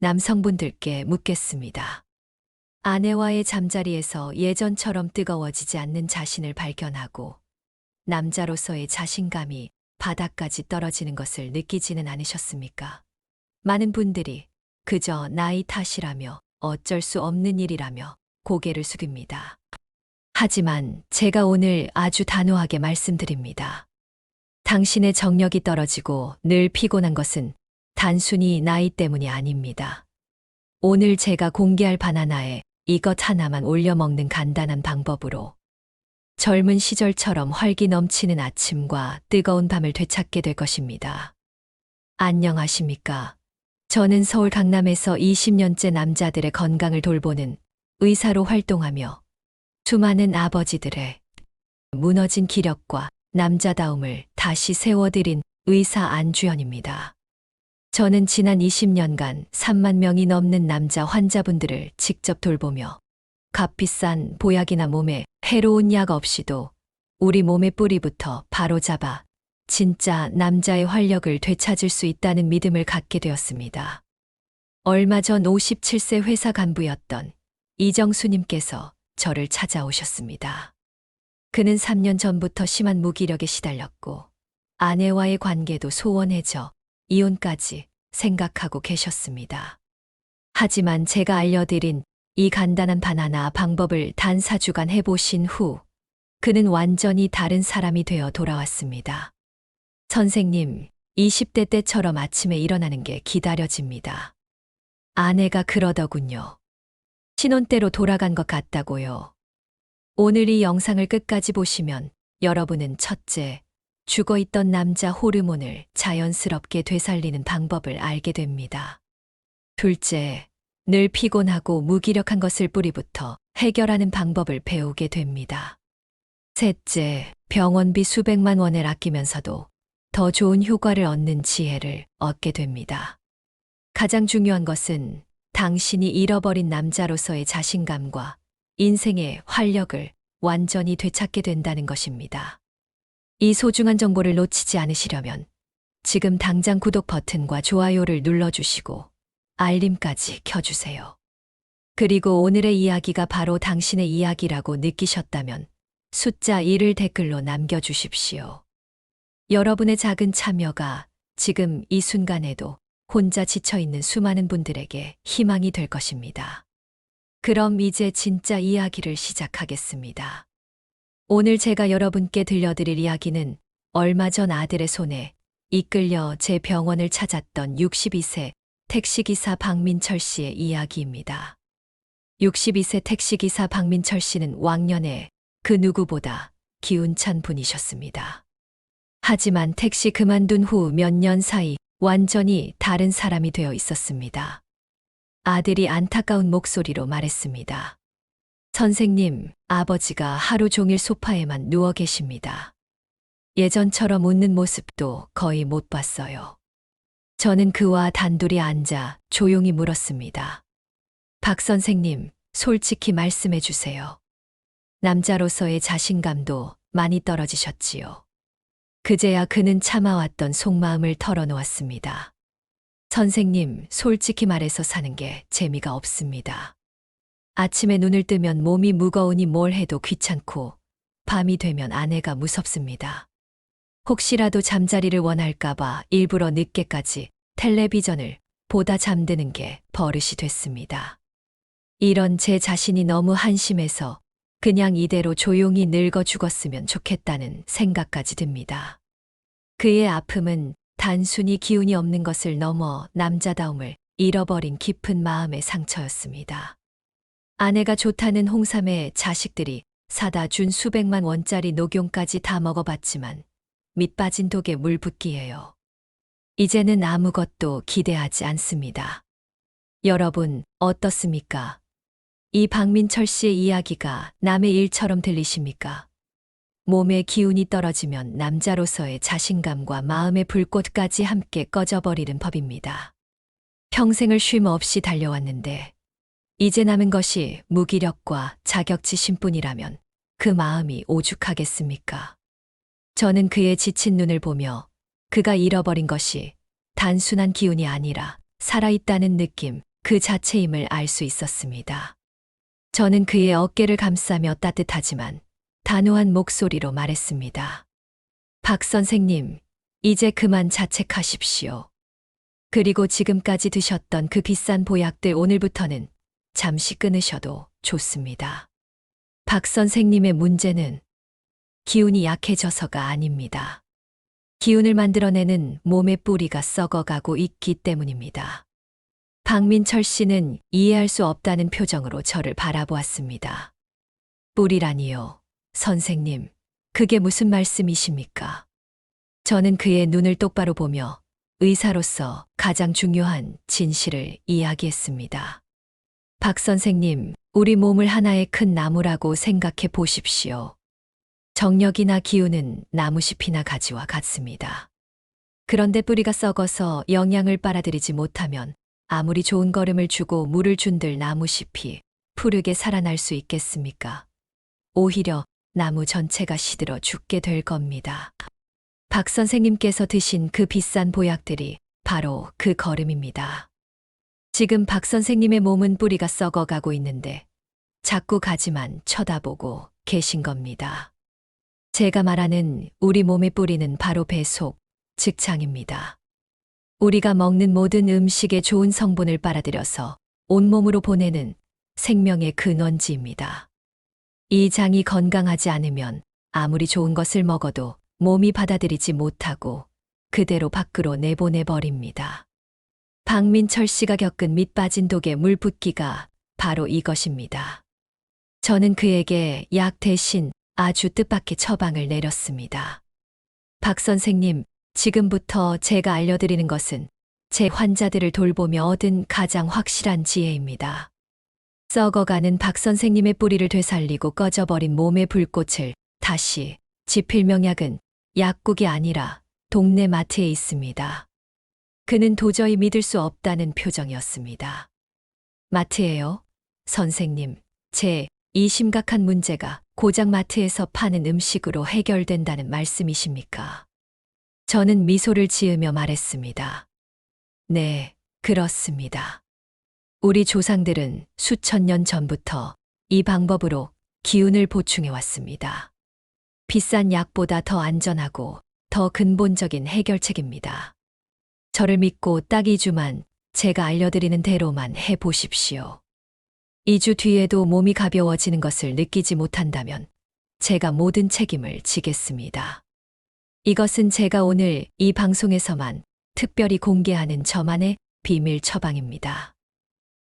남성분들께 묻겠습니다. 아내와의 잠자리에서 예전처럼 뜨거워지지 않는 자신을 발견하고 남자로서의 자신감이 바닥까지 떨어지는 것을 느끼지는 않으셨습니까? 많은 분들이 그저 나이 탓이라며 어쩔 수 없는 일이라며 고개를 숙입니다. 하지만 제가 오늘 아주 단호하게 말씀드립니다. 당신의 정력이 떨어지고 늘 피곤한 것은 단순히 나이 때문이 아닙니다. 오늘 제가 공개할 바나나에 이것 하나만 올려 먹는 간단한 방법으로 젊은 시절처럼 활기 넘치는 아침과 뜨거운 밤을 되찾게 될 것입니다. 안녕하십니까? 저는 서울 강남에서 20년째 남자들의 건강을 돌보는 의사로 활동하며 수많은 아버지들의 무너진 기력과 남자다움을 다시 세워드린 의사 안주현입니다. 저는 지난 20년간 3만 명이 넘는 남자 환자분들을 직접 돌보며 값비싼 보약이나 몸에 해로운 약 없이도 우리 몸의 뿌리부터 바로잡아 진짜 남자의 활력을 되찾을 수 있다는 믿음을 갖게 되었습니다. 얼마 전 57세 회사 간부였던 이정수님께서 저를 찾아오셨습니다. 그는 3년 전부터 심한 무기력에 시달렸고 아내와의 관계도 소원해져 이혼까지 생각하고 계셨습니다. 하지만 제가 알려드린 이 간단한 바나나 방법을 단 4주간 해보신 후 그는 완전히 다른 사람이 되어 돌아왔습니다. 선생님, 20대 때처럼 아침에 일어나는 게 기다려집니다. 아내가 그러더군요. 신혼 때로 돌아간 것 같다고요. 오늘 이 영상을 끝까지 보시면 여러분은 첫째, 죽어있던 남자 호르몬을 자연스럽게 되살리는 방법을 알게 됩니다. 둘째, 늘 피곤하고 무기력한 것을 뿌리부터 해결하는 방법을 배우게 됩니다. 셋째, 병원비 수백만 원을 아끼면서도 더 좋은 효과를 얻는 지혜를 얻게 됩니다. 가장 중요한 것은 당신이 잃어버린 남자로서의 자신감과 인생의 활력을 완전히 되찾게 된다는 것입니다. 이 소중한 정보를 놓치지 않으시려면 지금 당장 구독 버튼과 좋아요를 눌러주시고 알림까지 켜주세요. 그리고 오늘의 이야기가 바로 당신의 이야기라고 느끼셨다면 숫자 1을 댓글로 남겨주십시오. 여러분의 작은 참여가 지금 이 순간에도 혼자 지쳐있는 수많은 분들에게 희망이 될 것입니다. 그럼 이제 진짜 이야기를 시작하겠습니다. 오늘 제가 여러분께 들려드릴 이야기는 얼마 전 아들의 손에 이끌려 제 병원을 찾았던 62세 택시기사 박민철 씨의 이야기입니다. 62세 택시기사 박민철 씨는 왕년에 그 누구보다 기운찬 분이셨습니다. 하지만 택시 그만둔 후 몇 년 사이 완전히 다른 사람이 되어 있었습니다. 아들이 안타까운 목소리로 말했습니다. 선생님, 아버지가 하루 종일 소파에만 누워 계십니다. 예전처럼 웃는 모습도 거의 못 봤어요. 저는 그와 단둘이 앉아 조용히 물었습니다. 박 선생님, 솔직히 말씀해 주세요. 남자로서의 자신감도 많이 떨어지셨지요. 그제야 그는 참아왔던 속마음을 털어놓았습니다. 선생님, 솔직히 말해서 사는 게 재미가 없습니다. 아침에 눈을 뜨면 몸이 무거우니 뭘 해도 귀찮고 밤이 되면 아내가 무섭습니다. 혹시라도 잠자리를 원할까봐 일부러 늦게까지 텔레비전을 보다 잠드는 게 버릇이 됐습니다. 이런 제 자신이 너무 한심해서 그냥 이대로 조용히 늙어 죽었으면 좋겠다는 생각까지 듭니다. 그의 아픔은 단순히 기운이 없는 것을 넘어 남자다움을 잃어버린 깊은 마음의 상처였습니다. 아내가 좋다는 홍삼에 자식들이 사다 준 수백만 원짜리 녹용까지 다 먹어봤지만 밑 빠진 독에 물 붓기예요. 이제는 아무것도 기대하지 않습니다. 여러분, 어떻습니까? 이 박민철 씨의 이야기가 남의 일처럼 들리십니까? 몸의 기운이 떨어지면 남자로서의 자신감과 마음의 불꽃까지 함께 꺼져버리는 법입니다. 평생을 쉼 없이 달려왔는데 이제 남은 것이 무기력과 자격지심뿐이라면 그 마음이 오죽하겠습니까? 저는 그의 지친 눈을 보며 그가 잃어버린 것이 단순한 기운이 아니라 살아있다는 느낌, 그 자체임을 알 수 있었습니다. 저는 그의 어깨를 감싸며 따뜻하지만 단호한 목소리로 말했습니다. 박 선생님, 이제 그만 자책하십시오. 그리고 지금까지 드셨던 그 비싼 보약들 오늘부터는 잠시 끊으셔도 좋습니다. 박 선생님의 문제는 기운이 약해져서가 아닙니다. 기운을 만들어내는 몸의 뿌리가 썩어가고 있기 때문입니다. 박민철 씨는 이해할 수 없다는 표정으로 저를 바라보았습니다. 뿌리라니요. 선생님, 그게 무슨 말씀이십니까? 저는 그의 눈을 똑바로 보며 의사로서 가장 중요한 진실을 이야기했습니다. 박 선생님, 우리 몸을 하나의 큰 나무라고 생각해 보십시오. 정력이나 기운은 나무잎이나 가지와 같습니다. 그런데 뿌리가 썩어서 영양을 빨아들이지 못하면 아무리 좋은 거름을 주고 물을 준들 나무잎이 푸르게 살아날 수 있겠습니까? 오히려 나무 전체가 시들어 죽게 될 겁니다. 박 선생님께서 드신 그 비싼 보약들이 바로 그 거름입니다. 지금 박 선생님의 몸은 뿌리가 썩어가고 있는데 자꾸 가지만 쳐다보고 계신 겁니다. 제가 말하는 우리 몸의 뿌리는 바로 배 속, 즉 장입니다. 우리가 먹는 모든 음식에 좋은 성분을 빨아들여서 온몸으로 보내는 생명의 근원지입니다. 이 장이 건강하지 않으면 아무리 좋은 것을 먹어도 몸이 받아들이지 못하고 그대로 밖으로 내보내버립니다. 박민철 씨가 겪은 밑 빠진 독에 물 붓기가 바로 이것입니다. 저는 그에게 약 대신 아주 뜻밖의 처방을 내렸습니다. 박 선생님, 지금부터 제가 알려드리는 것은 제 환자들을 돌보며 얻은 가장 확실한 지혜입니다. 썩어가는 박 선생님의 뿌리를 되살리고 꺼져버린 몸의 불꽃을 다시 지필 명약은 약국이 아니라 동네 마트에 있습니다. 그는 도저히 믿을 수 없다는 표정이었습니다. 마트예요? 선생님, 제 이 심각한 문제가 고작 마트에서 파는 음식으로 해결된다는 말씀이십니까? 저는 미소를 지으며 말했습니다. 네, 그렇습니다. 우리 조상들은 수천 년 전부터 이 방법으로 기운을 보충해 왔습니다. 비싼 약보다 더 안전하고 더 근본적인 해결책입니다. 저를 믿고 딱 2주만 제가 알려드리는 대로만 해보십시오. 2주 뒤에도 몸이 가벼워지는 것을 느끼지 못한다면 제가 모든 책임을 지겠습니다. 이것은 제가 오늘 이 방송에서만 특별히 공개하는 저만의 비밀 처방입니다.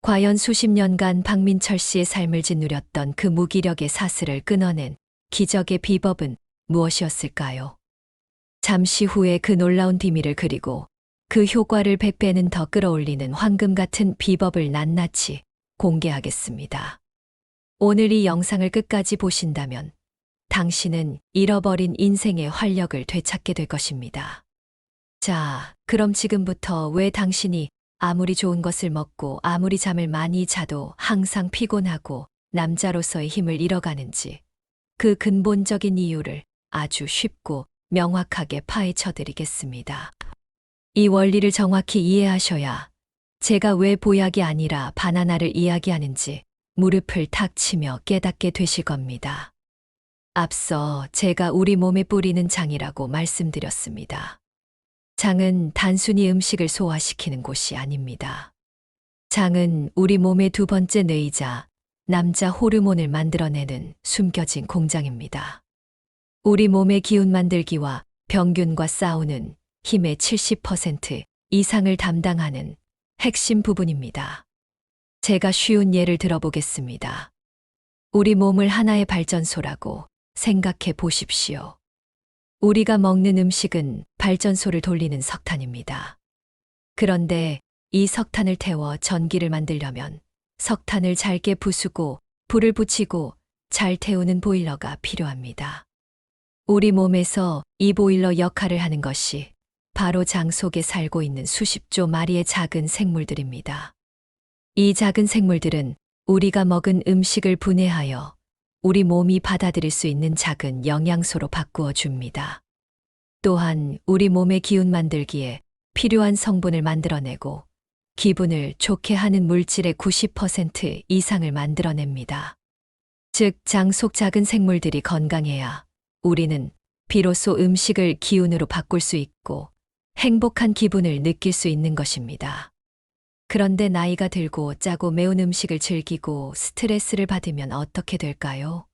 과연 수십 년간 박민철 씨의 삶을 짓누렸던 그 무기력의 사슬을 끊어낸 기적의 비법은 무엇이었을까요? 잠시 후에 그 놀라운 비밀을 그리고 그 효과를 100배는 더 끌어올리는 황금 같은 비법을 낱낱이 공개하겠습니다. 오늘 이 영상을 끝까지 보신다면 당신은 잃어버린 인생의 활력을 되찾게 될 것입니다. 자, 그럼 지금부터 왜 당신이 아무리 좋은 것을 먹고 아무리 잠을 많이 자도 항상 피곤하고 남자로서의 힘을 잃어가는지 그 근본적인 이유를 아주 쉽고 명확하게 파헤쳐 드리겠습니다. 이 원리를 정확히 이해하셔야 제가 왜 보약이 아니라 바나나를 이야기하는지 무릎을 탁 치며 깨닫게 되실 겁니다. 앞서 제가 우리 몸에 뿌리는 장이라고 말씀드렸습니다. 장은 단순히 음식을 소화시키는 곳이 아닙니다. 장은 우리 몸의 두 번째 뇌이자 남자 호르몬을 만들어내는 숨겨진 공장입니다. 우리 몸의 기운 만들기와 병균과 싸우는 힘의 70% 이상을 담당하는 핵심 부분입니다. 제가 쉬운 예를 들어보겠습니다. 우리 몸을 하나의 발전소라고 생각해 보십시오. 우리가 먹는 음식은 발전소를 돌리는 석탄입니다. 그런데 이 석탄을 태워 전기를 만들려면 석탄을 잘게 부수고 불을 붙이고 잘 태우는 보일러가 필요합니다. 우리 몸에서 이 보일러 역할을 하는 것이 바로 장 속에 살고 있는 수십조 마리의 작은 생물들입니다. 이 작은 생물들은 우리가 먹은 음식을 분해하여 우리 몸이 받아들일 수 있는 작은 영양소로 바꾸어 줍니다. 또한 우리 몸의 기운 만들기에 필요한 성분을 만들어내고 기분을 좋게 하는 물질의 90% 이상을 만들어냅니다. 즉, 장 속 작은 생물들이 건강해야 우리는 비로소 음식을 기운으로 바꿀 수 있고 행복한 기분을 느낄 수 있는 것입니다. 그런데 나이가 들고 짜고 매운 음식을 즐기고 스트레스를 받으면 어떻게 될까요?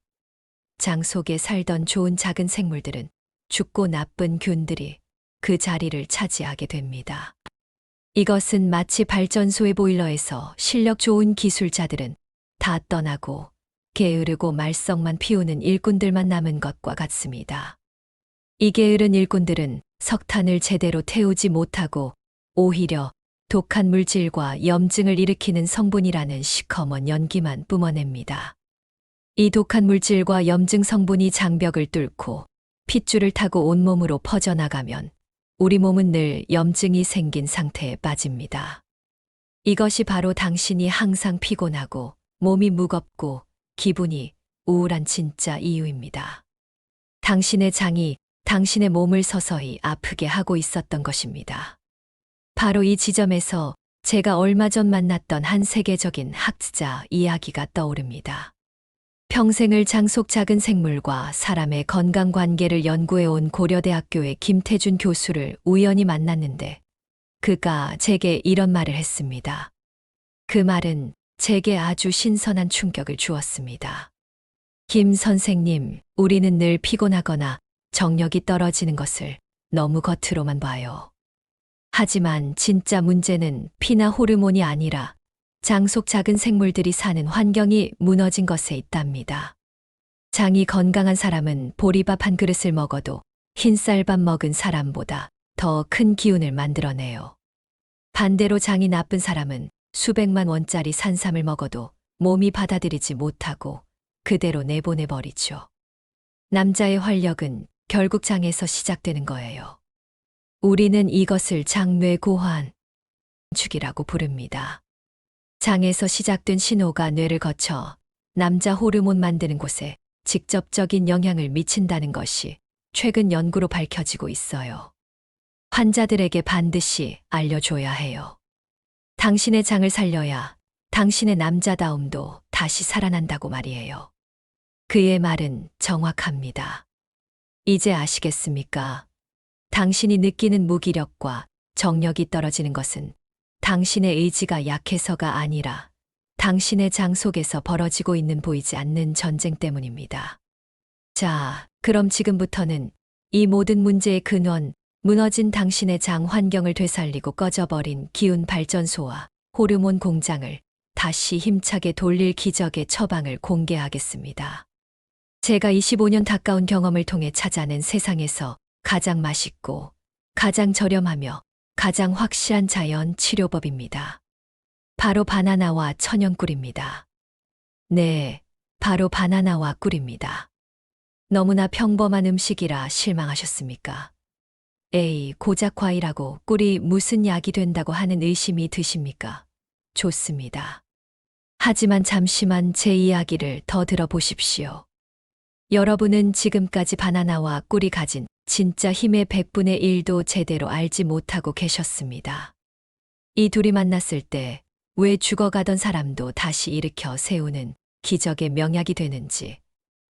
장 속에 살던 좋은 작은 생물들은 죽고 나쁜 균들이 그 자리를 차지하게 됩니다. 이것은 마치 발전소의 보일러에서 실력 좋은 기술자들은 다 떠나고 게으르고 말썽만 피우는 일꾼들만 남은 것과 같습니다. 이 게으른 일꾼들은 석탄을 제대로 태우지 못하고 오히려 독한 물질과 염증을 일으키는 성분이라는 시커먼 연기만 뿜어냅니다. 이 독한 물질과 염증 성분이 장벽을 뚫고 핏줄을 타고 온몸으로 퍼져나가면 우리 몸은 늘 염증이 생긴 상태에 빠집니다. 이것이 바로 당신이 항상 피곤하고 몸이 무겁고 기분이 우울한 진짜 이유입니다. 당신의 장이 당신의 몸을 서서히 아프게 하고 있었던 것입니다. 바로 이 지점에서 제가 얼마 전 만났던 한 세계적인 학자 이야기가 떠오릅니다. 평생을 장 속 작은 생물과 사람의 건강 관계를 연구해온 고려대학교의 김태준 교수를 우연히 만났는데 그가 제게 이런 말을 했습니다. 그 말은 제게 아주 신선한 충격을 주었습니다. 김 선생님, 우리는 늘 피곤하거나 정력이 떨어지는 것을 너무 겉으로만 봐요. 하지만 진짜 문제는 피나 호르몬이 아니라 장 속 작은 생물들이 사는 환경이 무너진 것에 있답니다. 장이 건강한 사람은 보리밥 한 그릇을 먹어도 흰쌀밥 먹은 사람보다 더 큰 기운을 만들어내요. 반대로 장이 나쁜 사람은 수백만 원짜리 산삼을 먹어도 몸이 받아들이지 못하고 그대로 내보내버리죠. 남자의 활력은 결국 장에서 시작되는 거예요. 우리는 이것을 장뇌고환 축이라고 부릅니다. 장에서 시작된 신호가 뇌를 거쳐 남자 호르몬 만드는 곳에 직접적인 영향을 미친다는 것이 최근 연구로 밝혀지고 있어요. 환자들에게 반드시 알려줘야 해요. 당신의 장을 살려야 당신의 남자다움도 다시 살아난다고 말이에요. 그의 말은 정확합니다. 이제 아시겠습니까? 당신이 느끼는 무기력과 정력이 떨어지는 것은 당신의 의지가 약해서가 아니라 당신의 장 속에서 벌어지고 있는 보이지 않는 전쟁 때문입니다. 자, 그럼 지금부터는 이 모든 문제의 근원, 무너진 당신의 장 환경을 되살리고 꺼져버린 기운 발전소와 호르몬 공장을 다시 힘차게 돌릴 기적의 처방을 공개하겠습니다. 제가 25년 가까운 경험을 통해 찾아낸 세상에서 가장 맛있고 가장 저렴하며 가장 확실한 자연 치료법입니다. 바로 바나나와 천연꿀입니다. 네, 바로 바나나와 꿀입니다. 너무나 평범한 음식이라 실망하셨습니까? 에이, 고작 과일하고 꿀이 무슨 약이 된다고 하는 의심이 드십니까? 좋습니다. 하지만 잠시만 제 이야기를 더 들어보십시오. 여러분은 지금까지 바나나와 꿀이 가진 진짜 힘의 100분의 1도 제대로 알지 못하고 계셨습니다. 이 둘이 만났을 때 왜 죽어가던 사람도 다시 일으켜 세우는 기적의 명약이 되는지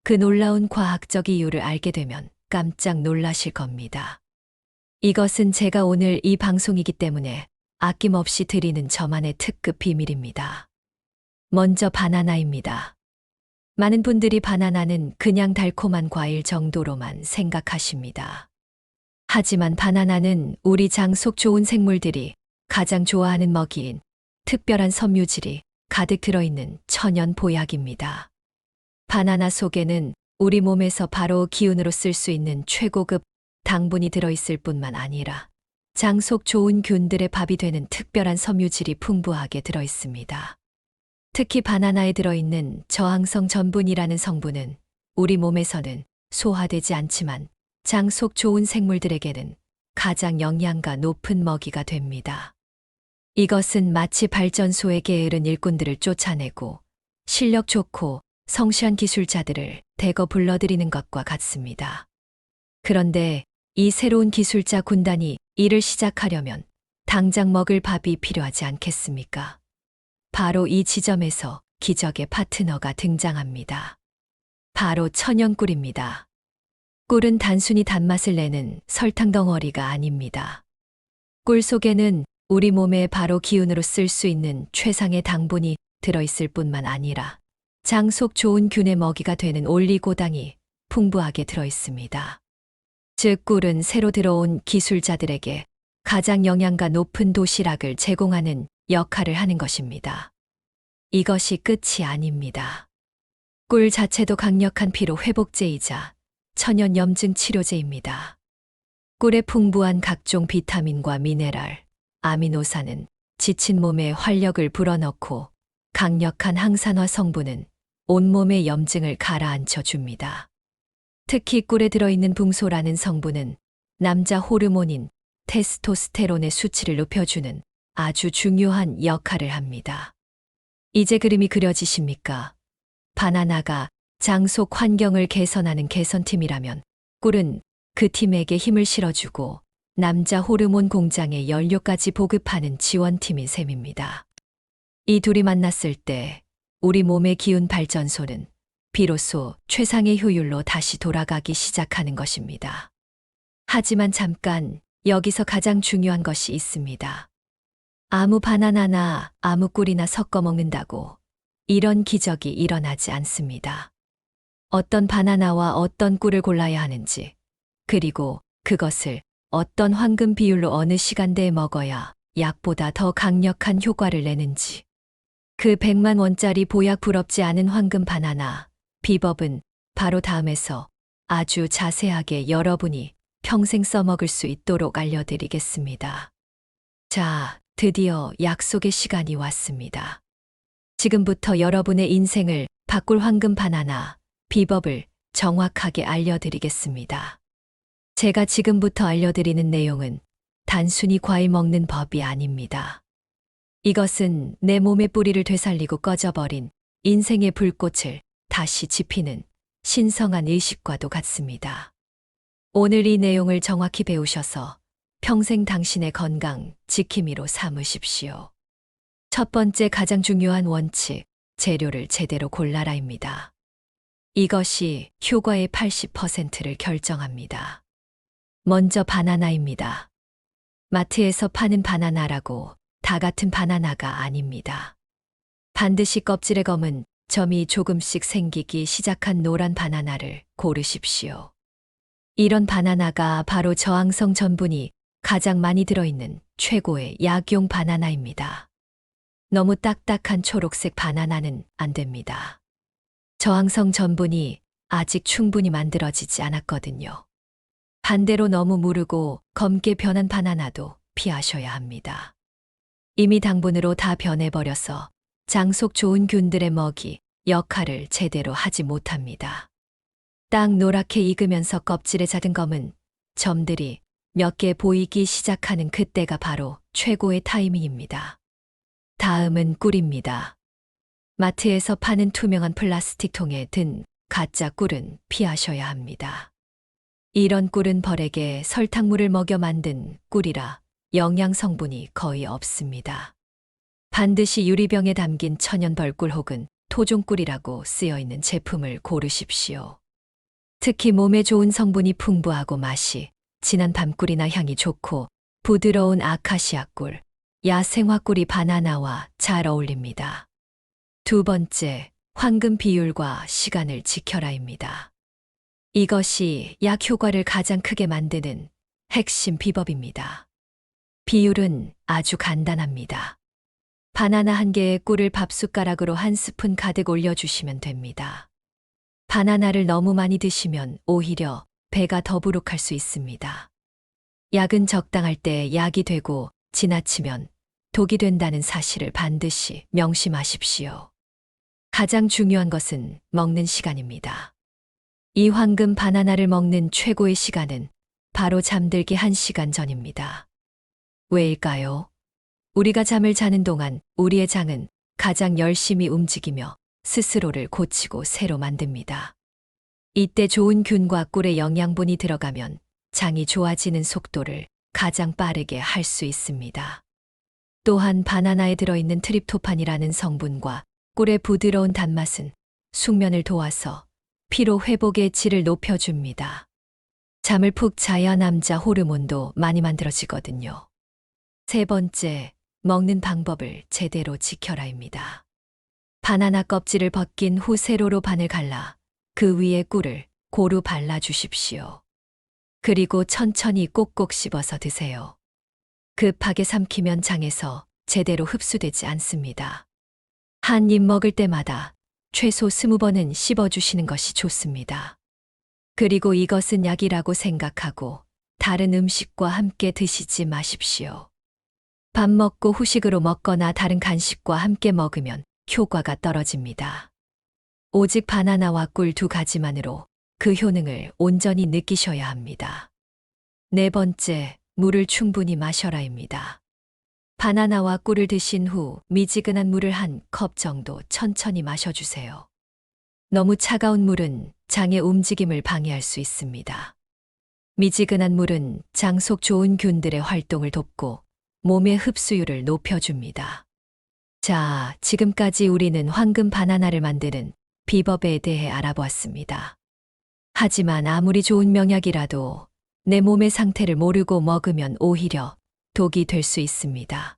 그 놀라운 과학적 이유를 알게 되면 깜짝 놀라실 겁니다. 이것은 제가 오늘 이 방송이기 때문에 아낌없이 드리는 저만의 특급 비밀입니다. 먼저 바나나입니다. 많은 분들이 바나나는 그냥 달콤한 과일 정도로만 생각하십니다. 하지만 바나나는 우리 장 속 좋은 생물들이 가장 좋아하는 먹이인 특별한 섬유질이 가득 들어있는 천연 보약입니다. 바나나 속에는 우리 몸에서 바로 기운으로 쓸 수 있는 최고급 당분이 들어있을 뿐만 아니라 장 속 좋은 균들의 밥이 되는 특별한 섬유질이 풍부하게 들어있습니다. 특히 바나나에 들어있는 저항성 전분이라는 성분은 우리 몸에서는 소화되지 않지만 장 속 좋은 생물들에게는 가장 영양가 높은 먹이가 됩니다. 이것은 마치 발전소에 게으른 일꾼들을 쫓아내고 실력 좋고 성실한 기술자들을 대거 불러들이는 것과 같습니다. 그런데 이 새로운 기술자 군단이 일을 시작하려면 당장 먹을 밥이 필요하지 않겠습니까? 바로 이 지점에서 기적의 파트너가 등장합니다. 바로 천연꿀입니다. 꿀은 단순히 단맛을 내는 설탕 덩어리가 아닙니다. 꿀 속에는 우리 몸에 바로 기운으로 쓸 수 있는 최상의 당분이 들어있을 뿐만 아니라 장 속 좋은 균의 먹이가 되는 올리고당이 풍부하게 들어있습니다. 즉 꿀은 새로 들어온 기술자들에게 가장 영양가 높은 도시락을 제공하는 역할을 하는 것입니다. 이것이 끝이 아닙니다. 꿀 자체도 강력한 피로 회복제이자 천연 염증 치료제입니다. 꿀의 풍부한 각종 비타민과 미네랄, 아미노산은 지친 몸에 활력을 불어넣고 강력한 항산화 성분은 온몸의 염증을 가라앉혀 줍니다. 특히 꿀에 들어있는 붕소라는 성분은 남자 호르몬인 테스토스테론의 수치를 높여주는 아주 중요한 역할을 합니다. 이제 그림이 그려지십니까? 바나나가 장 속 환경을 개선하는 개선팀이라면 꿀은 그 팀에게 힘을 실어주고 남자 호르몬 공장의 연료까지 보급하는 지원팀인 셈입니다. 이 둘이 만났을 때 우리 몸의 기운 발전소는 비로소 최상의 효율로 다시 돌아가기 시작하는 것입니다. 하지만 잠깐 여기서 가장 중요한 것이 있습니다. 아무 바나나나 아무 꿀이나 섞어 먹는다고 이런 기적이 일어나지 않습니다. 어떤 바나나와 어떤 꿀을 골라야 하는지, 그리고 그것을 어떤 황금 비율로 어느 시간대에 먹어야 약보다 더 강력한 효과를 내는지. 그 100만 원짜리 보약 부럽지 않은 황금 바나나 비법은 바로 다음에서 아주 자세하게 여러분이 평생 써먹을 수 있도록 알려드리겠습니다. 자, 드디어 약속의 시간이 왔습니다. 지금부터 여러분의 인생을 바꿀 황금 바나나 비법을 정확하게 알려드리겠습니다. 제가 지금부터 알려드리는 내용은 단순히 과일 먹는 법이 아닙니다. 이것은 내 몸의 뿌리를 되살리고 꺼져버린 인생의 불꽃을 다시 지피는 신성한 의식과도 같습니다. 오늘 이 내용을 정확히 배우셔서 평생 당신의 건강 지킴이로 삼으십시오. 첫 번째 가장 중요한 원칙, 재료를 제대로 골라라입니다. 이것이 효과의 80%를 결정합니다. 먼저 바나나입니다. 마트에서 파는 바나나라고 다 같은 바나나가 아닙니다. 반드시 껍질의 검은 점이 조금씩 생기기 시작한 노란 바나나를 고르십시오. 이런 바나나가 바로 저항성 전분이 가장 많이 들어있는 최고의 약용 바나나입니다. 너무 딱딱한 초록색 바나나는 안 됩니다. 저항성 전분이 아직 충분히 만들어지지 않았거든요. 반대로 너무 무르고 검게 변한 바나나도 피하셔야 합니다. 이미 당분으로 다 변해버려서 장 속 좋은 균들의 먹이 역할을 제대로 하지 못합니다. 딱 노랗게 익으면서 껍질의 작은 검은 점들이 몇 개 보이기 시작하는 그때가 바로 최고의 타이밍입니다. 다음은 꿀입니다. 마트에서 파는 투명한 플라스틱 통에 든 가짜 꿀은 피하셔야 합니다. 이런 꿀은 벌에게 설탕물을 먹여 만든 꿀이라 영양 성분이 거의 없습니다. 반드시 유리병에 담긴 천연벌꿀 혹은 토종꿀이라고 쓰여 있는 제품을 고르십시오. 특히 몸에 좋은 성분이 풍부하고 맛이 진한 밤꿀이나 향이 좋고 부드러운 아카시아 꿀, 야생화 꿀이 바나나와 잘 어울립니다. 두 번째, 황금 비율과 시간을 지켜라입니다. 이것이 약 효과를 가장 크게 만드는 핵심 비법입니다. 비율은 아주 간단합니다. 바나나 한 개에 꿀을 밥숟가락으로 한 스푼 가득 올려주시면 됩니다. 바나나를 너무 많이 드시면 오히려 배가 더부룩할 수 있습니다. 약은 적당할 때 약이 되고 지나치면 독이 된다는 사실을 반드시 명심하십시오. 가장 중요한 것은 먹는 시간입니다. 이 황금 바나나를 먹는 최고의 시간은 바로 잠들기 1시간 전입니다. 왜일까요? 우리가 잠을 자는 동안 우리의 장은 가장 열심히 움직이며 스스로를 고치고 새로 만듭니다. 이때 좋은 균과 꿀의 영양분이 들어가면 장이 좋아지는 속도를 가장 빠르게 할 수 있습니다. 또한 바나나에 들어있는 트립토판이라는 성분과 꿀의 부드러운 단맛은 숙면을 도와서 피로 회복의 질을 높여줍니다. 잠을 푹 자야 남자 호르몬도 많이 만들어지거든요. 세 번째, 먹는 방법을 제대로 지켜라입니다. 바나나 껍질을 벗긴 후 세로로 반을 갈라 그 위에 꿀을 고루 발라주십시오. 그리고 천천히 꼭꼭 씹어서 드세요. 급하게 삼키면 장에서 제대로 흡수되지 않습니다. 한 입 먹을 때마다 최소 20번은 씹어주시는 것이 좋습니다. 그리고 이것은 약이라고 생각하고 다른 음식과 함께 드시지 마십시오. 밥 먹고 후식으로 먹거나 다른 간식과 함께 먹으면 효과가 떨어집니다. 오직 바나나와 꿀 두 가지만으로 그 효능을 온전히 느끼셔야 합니다. 네 번째, 물을 충분히 마셔라입니다. 바나나와 꿀을 드신 후 미지근한 물을 한 컵 정도 천천히 마셔주세요. 너무 차가운 물은 장의 움직임을 방해할 수 있습니다. 미지근한 물은 장 속 좋은 균들의 활동을 돕고 몸의 흡수율을 높여줍니다. 자, 지금까지 우리는 황금 바나나를 만드는 비법에 대해 알아보았습니다. 하지만 아무리 좋은 명약이라도 내 몸의 상태를 모르고 먹으면 오히려 독이 될 수 있습니다.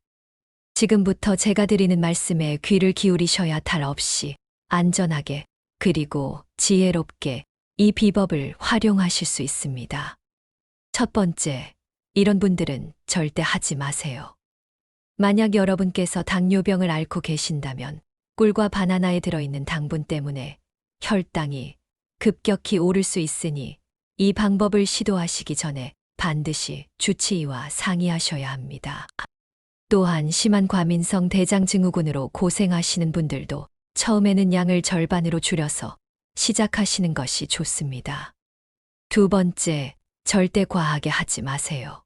지금부터 제가 드리는 말씀에 귀를 기울이셔야 탈 없이 안전하게 그리고 지혜롭게 이 비법을 활용하실 수 있습니다. 첫 번째, 이런 분들은 절대 하지 마세요. 만약 여러분께서 당뇨병을 앓고 계신다면 꿀과 바나나에 들어있는 당분 때문에 혈당이 급격히 오를 수 있으니 이 방법을 시도하시기 전에 반드시 주치의와 상의하셔야 합니다. 또한 심한 과민성 대장 증후군으로 고생하시는 분들도 처음에는 양을 절반으로 줄여서 시작하시는 것이 좋습니다. 두 번째, 절대 과하게 하지 마세요.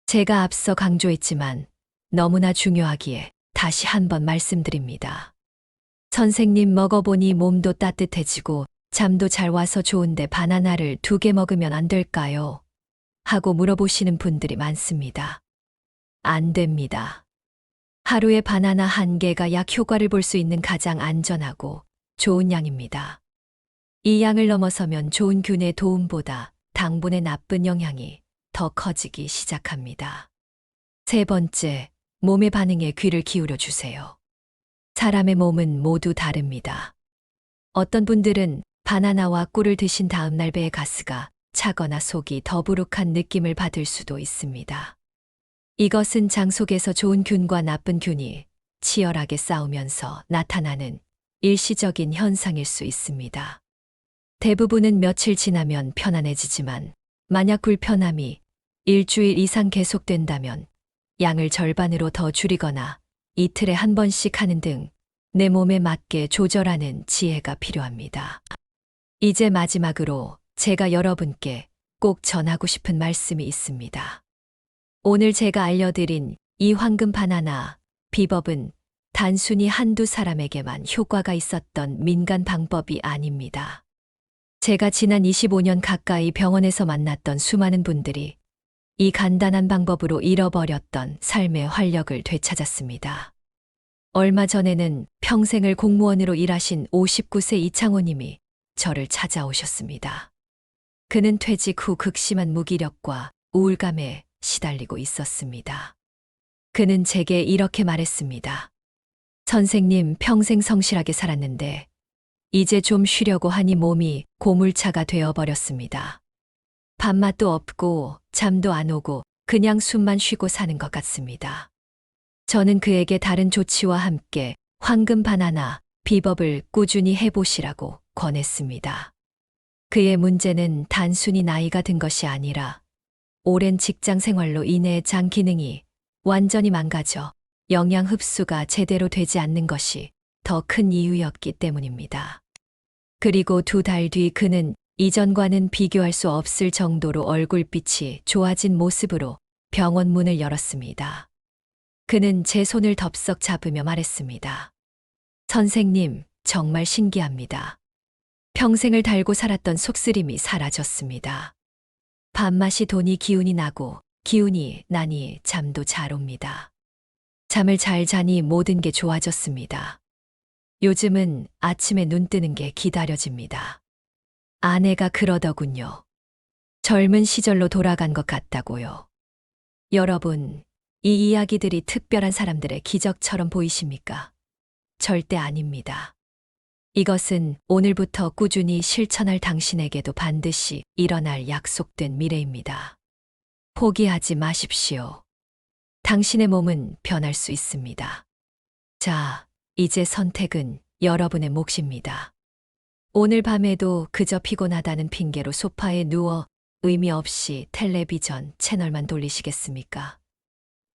제가 앞서 강조했지만 너무나 중요하기에 다시 한번 말씀드립니다. 선생님, 먹어보니 몸도 따뜻해지고 잠도 잘 와서 좋은데 바나나를 2개 먹으면 안 될까요? 하고 물어보시는 분들이 많습니다. 안 됩니다. 하루에 바나나 1개가 약 효과를 볼 수 있는 가장 안전하고 좋은 양입니다. 이 양을 넘어서면 좋은 균의 도움보다 당분의 나쁜 영향이 더 커지기 시작합니다. 세 번째, 몸의 반응에 귀를 기울여 주세요. 사람의 몸은 모두 다릅니다. 어떤 분들은 바나나와 꿀을 드신 다음 날 배의 가스가 차거나 속이 더부룩한 느낌을 받을 수도 있습니다. 이것은 장 속에서 좋은 균과 나쁜 균이 치열하게 싸우면서 나타나는 일시적인 현상일 수 있습니다. 대부분은 며칠 지나면 편안해지지만 만약 불편함이 일주일 이상 계속된다면 양을 절반으로 더 줄이거나 이틀에 한 번씩 하는 등 내 몸에 맞게 조절하는 지혜가 필요합니다. 이제 마지막으로 제가 여러분께 꼭 전하고 싶은 말씀이 있습니다. 오늘 제가 알려드린 이 황금 바나나 비법은 단순히 한두 사람에게만 효과가 있었던 민간 방법이 아닙니다. 제가 지난 25년 가까이 병원에서 만났던 수많은 분들이 이 간단한 방법으로 잃어버렸던 삶의 활력을 되찾았습니다. 얼마 전에는 평생을 공무원으로 일하신 59세 이창호님이 저를 찾아오셨습니다. 그는 퇴직 후 극심한 무기력과 우울감에 시달리고 있었습니다. 그는 제게 이렇게 말했습니다. 선생님, 평생 성실하게 살았는데 이제 좀 쉬려고 하니 몸이 고물차가 되어버렸습니다. 밥맛도 없고 잠도 안 오고 그냥 숨만 쉬고 사는 것 같습니다. 저는 그에게 다른 조치와 함께 황금 바나나 비법을 꾸준히 해보시라고 권했습니다. 그의 문제는 단순히 나이가 든 것이 아니라 오랜 직장 생활로 인해 장 기능이 완전히 망가져 영양 흡수가 제대로 되지 않는 것이 더 큰 이유였기 때문입니다. 그리고 2달 뒤 그는 이전과는 비교할 수 없을 정도로 얼굴빛이 좋아진 모습으로 병원 문을 열었습니다. 그는 제 손을 덥석 잡으며 말했습니다. 선생님, 정말 신기합니다. 평생을 달고 살았던 속쓰림이 사라졌습니다. 밥맛이 도니 기운이 나고 기운이 나니 잠도 잘 옵니다. 잠을 잘 자니 모든 게 좋아졌습니다. 요즘은 아침에 눈 뜨는 게 기다려집니다. 아내가 그러더군요. 젊은 시절로 돌아간 것 같다고요. 여러분, 이 이야기들이 특별한 사람들의 기적처럼 보이십니까? 절대 아닙니다. 이것은 오늘부터 꾸준히 실천할 당신에게도 반드시 일어날 약속된 미래입니다. 포기하지 마십시오. 당신의 몸은 변할 수 있습니다. 자, 이제 선택은 여러분의 몫입니다. 오늘 밤에도 그저 피곤하다는 핑계로 소파에 누워 의미 없이 텔레비전 채널만 돌리시겠습니까?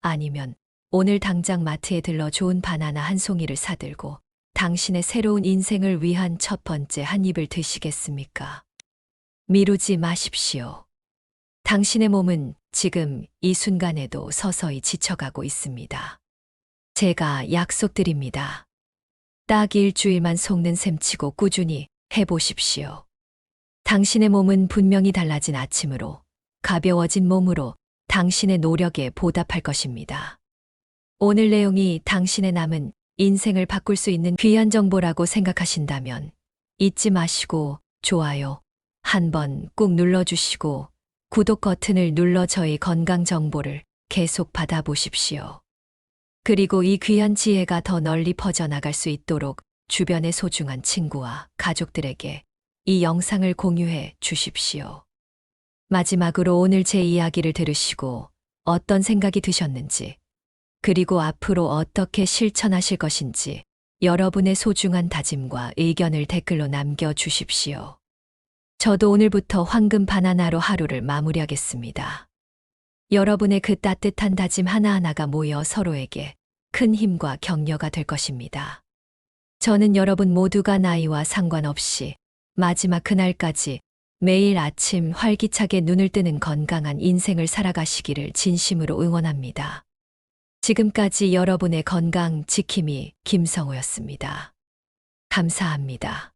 아니면 오늘 당장 마트에 들러 좋은 바나나 한 송이를 사들고 당신의 새로운 인생을 위한 첫 번째 한 입을 드시겠습니까? 미루지 마십시오. 당신의 몸은 지금 이 순간에도 서서히 지쳐가고 있습니다. 제가 약속드립니다. 딱 일주일만 속는 셈치고 꾸준히 해보십시오. 당신의 몸은 분명히 달라진 아침으로, 가벼워진 몸으로 당신의 노력에 보답할 것입니다. 오늘 내용이 당신의 남은 인생을 바꿀 수 있는 귀한 정보라고 생각하신다면 잊지 마시고 좋아요 한번 꾹 눌러주시고 구독 버튼을 눌러 저희 건강 정보를 계속 받아보십시오. 그리고 이 귀한 지혜가 더 널리 퍼져나갈 수 있도록 주변의 소중한 친구와 가족들에게 이 영상을 공유해 주십시오. 마지막으로 오늘 제 이야기를 들으시고 어떤 생각이 드셨는지, 그리고 앞으로 어떻게 실천하실 것인지 여러분의 소중한 다짐과 의견을 댓글로 남겨주십시오. 저도 오늘부터 황금 바나나로 하루를 마무리하겠습니다. 여러분의 그 따뜻한 다짐 하나하나가 모여 서로에게 큰 힘과 격려가 될 것입니다. 저는 여러분 모두가 나이와 상관없이 마지막 그날까지 매일 아침 활기차게 눈을 뜨는 건강한 인생을 살아가시기를 진심으로 응원합니다. 지금까지 여러분의 건강 지킴이 김성호였습니다. 감사합니다.